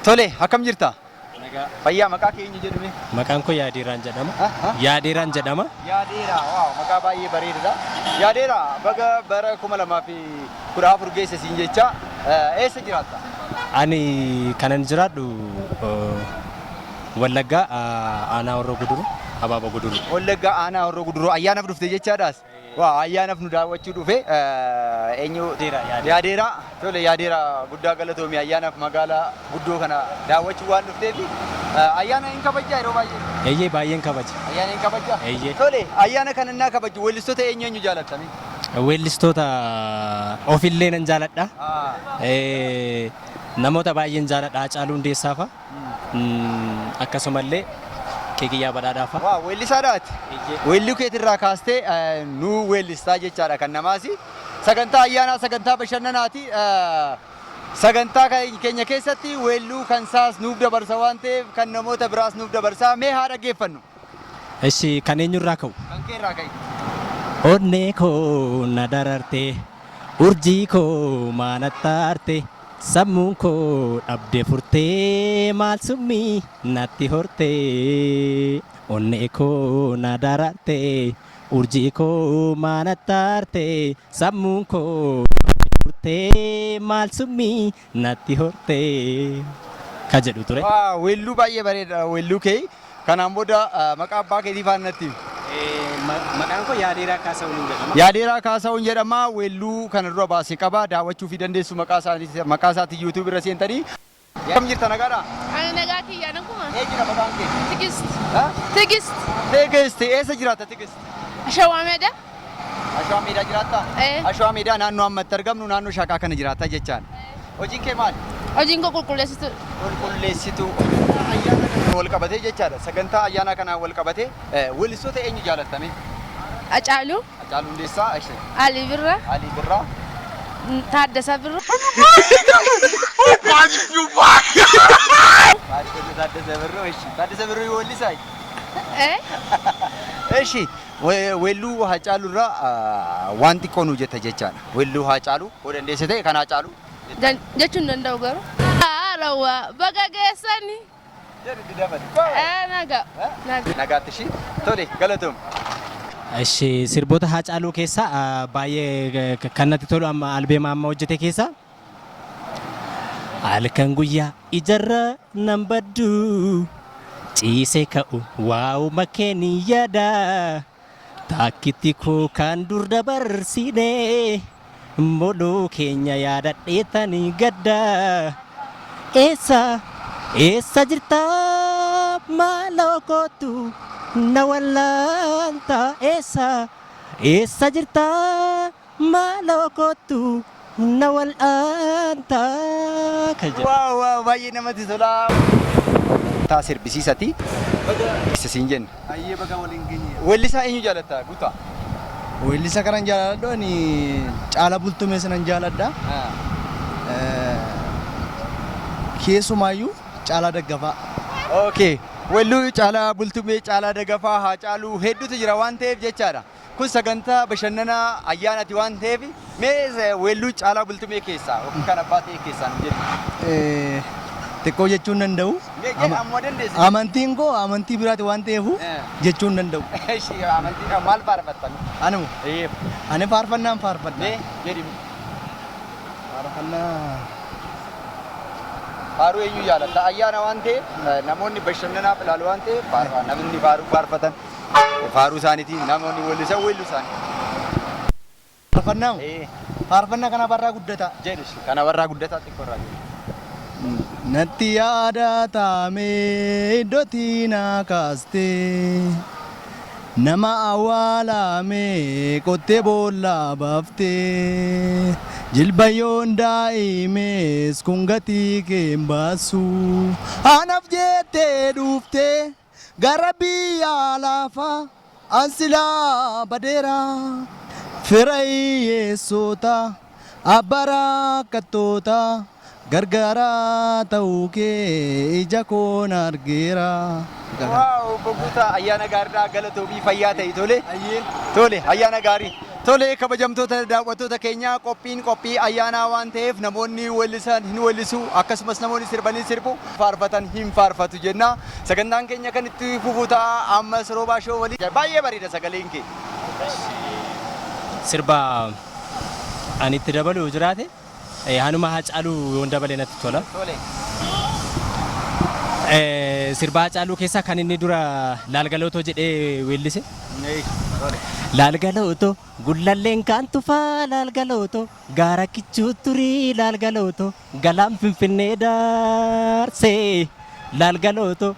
Tole, akkam jirta? Nagaa. Fayyaa maqaa keenya jedhume. Maqaan koo Yaadiraan jedhama. Yaadiraan jedhama. Yaadeera, waaw maqaa baay'ee bareedaadha. Yaadeera, baga bara 2014 geesse siin jecha eessa jiraatta? Ani kanan jiraadhu Wallaggaa aanaa Horroo Guduruu, Abaaboo Guduruu. Wallaggaa aanaa Horroo Guduruu ayyaanaaf dhufte jechaadhaas? Waaw ayyaanaaf nu daawwachuu dhufe eenyu Yaadeera. Tole Yaadeera guddaa galatoomii ayyaanaaf magaalaa guddoo kana daawwachuu waan dhufteef ayyaana hin kabajjaa yeroo baay'ee. Eeyyee baay'een kabaja. Ayyaana hin kabajjaa? Eeyyee. Tole ayyaana kana innaa kabajju weellistoota eenyu jaallattami? Weellistoota ofillee nan jaaladha. Namoota baay'een jaaladha. Haacaaluu Hundeessaa fa'a. Akkasumallee Keekiyyaa Badhaadhaa fa'a. Waaw weellisaadhaati. Weelluu keetirraa kaastee nu weellistaa jechaadha kan namaasi. Sagantaa ayyaanaa sagantaa bashannanaati. Sagantaa keenya keessatti weelluu kan saas nuuf dabarsa waan ta'eef kan namoota biraas nuuf dabarsaa mee haa dhaggeeffannu. Eshi kan eenyurraa ka'u? Kan keerraa ka'i. Onnee koo na dararte, urjii koo maanattaarte, sammuun koo dhabde furtee maal summii natti hortee. Onnee koo na dararte, urjii koo maanattaarte, sammuun koo furtee maal summii natti hortee. Ka jedhu ture. Waaw weelluu baay'ee bareeda weelluu kee. Kanaan booda maqaa abbaa keetii faana natti. Maqaan koo Yaadeeraa Kaasaawun jedhama. Yaadeeraa Kaasaawun jedhama. Weelluu kana dura baasee qaba. Daawwachuu fi dandeessu maqaa isaatii YouTube irra seentanii. Kam jirta nagaadhaa? Ani nagaa kiyyaa nakuma. Eenyudha maqaan kee? Tigist. Tigist. Tigist. Eessa jiraatta Tigist? Shawaa Meedaa. Ashawaa Meedaa jiraatta? Eh. Ashawaa Meedaa naannoo ammatti argamnu naannoo Shaaqaa kana jiraatta jechaan. Hojiin kee maali? Hojiin koo qulqulleessitu. Qulqulleessitu. Ayyaana kana wal qabatee jechaadha. Sagantaa ayyaana kanaa wal qabatee weellistoota eenyu jaallattame? Hacaaluu. Hacaaluu Hundeessaa. Alii Birraa. Alii Birraa. Taaddasaa Birraa. Taaddasaa Birraa. Taaddasaa Birraa yoo weellisaa? Eshi weelluu Hacaaluu irraa waan xiqqoo nu jetta jechaadha. Weelluu Hacaaluu yoo dandeesse ta'e kan Hacaaluu jechuun danda'u garuu. Haarawaa baga geessanii. jedhu dabali. Nagaa. Nagaatti ishii tole galatoom. Eshi sirboota Haacaaluu keessaa baay'ee kan natti tolu amma albeema amma hojjete keessaa halkan guyyaa ijarra nan baddu ciisee ka'u waa'u makeeni yaada takkitti koo kan dur dabarsine moloo keenya yaadadheetanii gadda eessa jirta maaloo kootu na wallaanta eessa jirta maaloo kootu na wallaanta. Waaw baay'ee namatti tola. Taa sirbisiisati. Isa siin jenna. Ayyee baga waliin geenye. Weellisaa eenyu jaalatta guutaa? Weellisa kanan jaaladhu ani Caalaa Bultumee sanan jaaladha. Keessumaayyuu Caalaa Daggafaa. Okay. Weelluu Caalaa Bultumee Caalaa Daggafaa Haacaaluu hedduutu jira waan ta'eef jechaadha. Kun sagantaa bashannanaa ayyaanati waan ta'eef mee weelluu Caalaa Bultumee keessaa yookiin kan abbaa ta'e keessaa nu jedhu. Xiqqoo jechuun danda'u. Ammoo dandeessi. Amantiin koo amantii biraati waan ta'eef jechuun danda'u. Amantii maal faarfattan? Anu ani faarfannaan faarfadha. Jedhi. Faarfannaa. Faaruu eenyu jaalatta? Ayyaana waan ta'eef namoonni bashannanaaf ilaalu waan ta'eef namni faaruu faarfatan faaruu isaaniitiin namoonni weellisan weelluu isaanii. Faarfannaa. Faarfannaa kana barraa guddata. Jedhu kana barraa guddataa xiqqoorraa jedhu. Natti yaadatamee iddootti na kaastee nama awwaalamee qottee boolla baaftee jilbayyoon daa'imees kun gatii kee hin baasu anaaf jettee dhuftee gara biyya lafaa ansilaa badeera fira hiyyeessota abbaraa kattoota. Gargaara ta'uu kee ija koon argeera. Waaw boguutaa ayyaana gaariidhaa galatoomi fayyaa ta'e tole. Tole ayyaana gaarii. Tole kabajamtoota daawwattoota keenya qophii ayyaanaa waan ta'eef namoonni weellisan hin weellisu akkasumas namoonni sirbanii sirbu faarfatan hin faarfatu jenna. Sagantaan keenya kan itti fufu ta'a ammas roobaa shoo walii baay'ee bareeda sagaleen kee. Sirba ani itti dabalu jiraate hanuma Haacaaluu yoon dabale natti tola. Tole. Sirba Haacaaluu keessaa kan inni dura laalgalootoo jedhee weellise. Tole. Laalgalooto gullalleen kaan tufaa laalgalooto gaara kichuu turii laalgalooto galaan finfinnee daarsee laalgalooto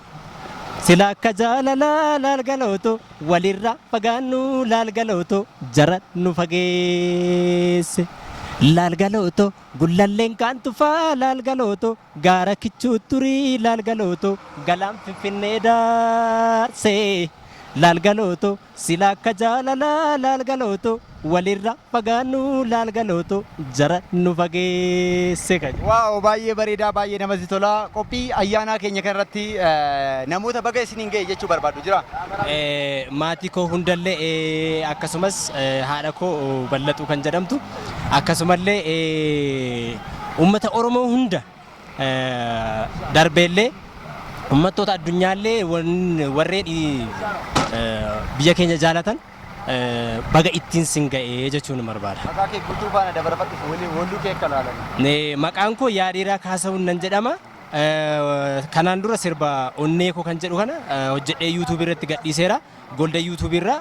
sila akka jaalalaa laalgalooto walirra fagaannu laalgalooto jara nu fageesse laalgalooto gullalleen kaan tufaa laalgalooto gaara kichuu turii laalgalooto galaan finfinnee daarsee laalgalooto sila akka jaalalaa laalgalooto walirra fagaannu laalgalooto jara nu fageesse kaje. Waaw baay'ee bareedaa baay'ee namatti tola. Qophii ayyaanaa keenya kanarratti namoota baga isiniin ga'e jechuu barbaadu jira. Maatii koo hundallee akkasumas haadha koo Ballaxuu kan jedhamtu akkasumallee uummata Oromoo hunda darbeellee uummattoota addunyaallee warreen biyya keenya jaalatan baga ittiin sin ga'ee jechuun barbaada. Maqaa kee guutuu faana dabarfadhu walluu kee akka laalan. Maqaan koo Yaadhiiraa Kaasawun nan jedhama. Kanaan dura sirba onnee koo kan jedhu kana hojjedhee yuutuubii irratti gadhiiseera. Golda yuutuubii irraa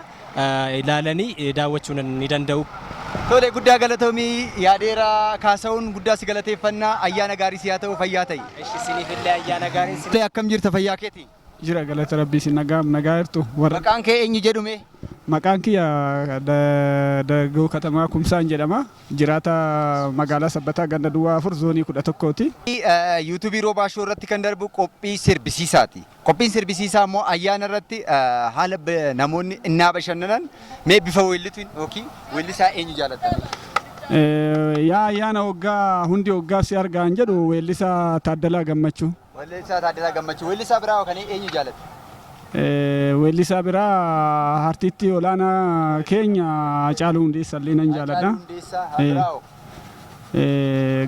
ilaalanii daawwachuu ni danda'u. Tole guddaa galatoomii Yaadhiiraa Kaasawun guddaa si galateeffannaa ayyaana gaarii si haa ta'u fayyaa ta'e. Isiniifillee ayyaana gaarii si. Akkam jirta fayyaa keeti? Jira galata rabbii si nagaa jirtu. Maqaan kee eenyu jedhume? Maqaan kiyya Dargoo Katamaa Kumsaan jedhama. Jiraata magaalaa Sabbataa ganda Duwwaa 4 zoonii 11ti. Yuutuubii Roobaa Shoo irratti kan darbu qophii sirbisiisaati. Qophiin sirbisiisaa immoo ayyaana irratti haala namoonni innaa bashannanan mee bifa weellitiin yookiin weellisaa eenyu jaalatta? Yaa ayyaana waggaa hundi waggaa si argaan jedhu weellisaa Taaddalaa Gammachuu. Weellisaa Taaddalaa Gammachuu. Weellisaa biraa kan eenyu jaalatta? Weellisaa biraa artistii olaanaa keenya Haacaaluu Hundeessaa illee nan jaaladha.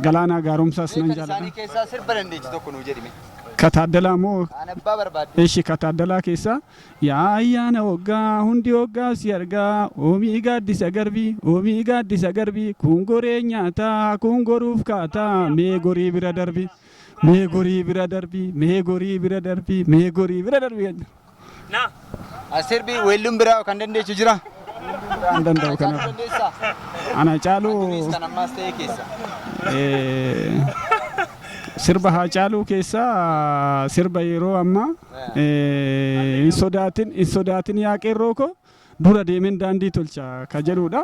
Galaanaa Gaaromsaas nan jaaladha. Isaanii keessaa sirba dandeessu tokko nuu jedhime. Kataaddalaa moo? Abbaa barbaadde. Eshi Kataaddalaa keessaa yaa ayyaana waggaa hundi waggaa si argaa oomii gaaddisa garbii oomii gaaddisa garbii kun goree nyaataa kun goruuf kaataa mee gorii bira darbii mee gorii bira darbii mee gorii bira darbii mee gorii bira darbii. Sirbi weelluun biraa kan dandeessu jira? Hin danda'u kana. Ana Haacaaluu. Kan ammaas ta'e keessa. Sirba Haacaaluu keessaa sirba yeroo ammaa hin sodaatin yaa qeerroo koo dura deemeen daandii tolcha ka jedhudha.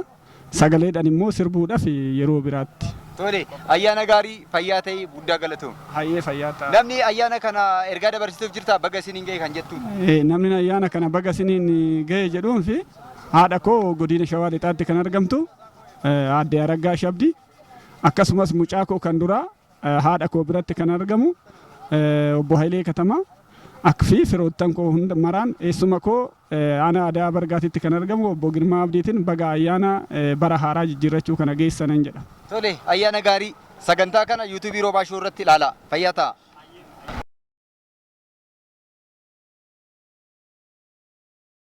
Sagaleedhaan immoo sirbuudhaaf yeroo biraatti. Tole ayyaana gaarii fayyaa ta'e guddaa galatoom. Hayyee fayyaa ta'a. Namni ayyaana kana ergaa dabarsituuf jirta baga isiniin ga'e kan jettu. Namni ayyaana kana baga isiniin ga'e jedhuun fi haadha koo godina Shawaa Lixaatti kan argamtu aadde Araggaa Shabdii akkasumas mucaa koo kan duraa haadha koo biratti kan argamu obbo Hayilee Katamaa akfi firoottan koo hunda maraan eessuma koo ana Aadaa Bargaatitti kan argamu obbo Girmaa Abdiitiin baga ayyaana bara haaraa jijjiirrachuu kana geessanan jedha. Tole ayyaana gaarii sagantaa kana yuutuubii Roobaa Shoo irratti ilaalaa fayyaa ta'a.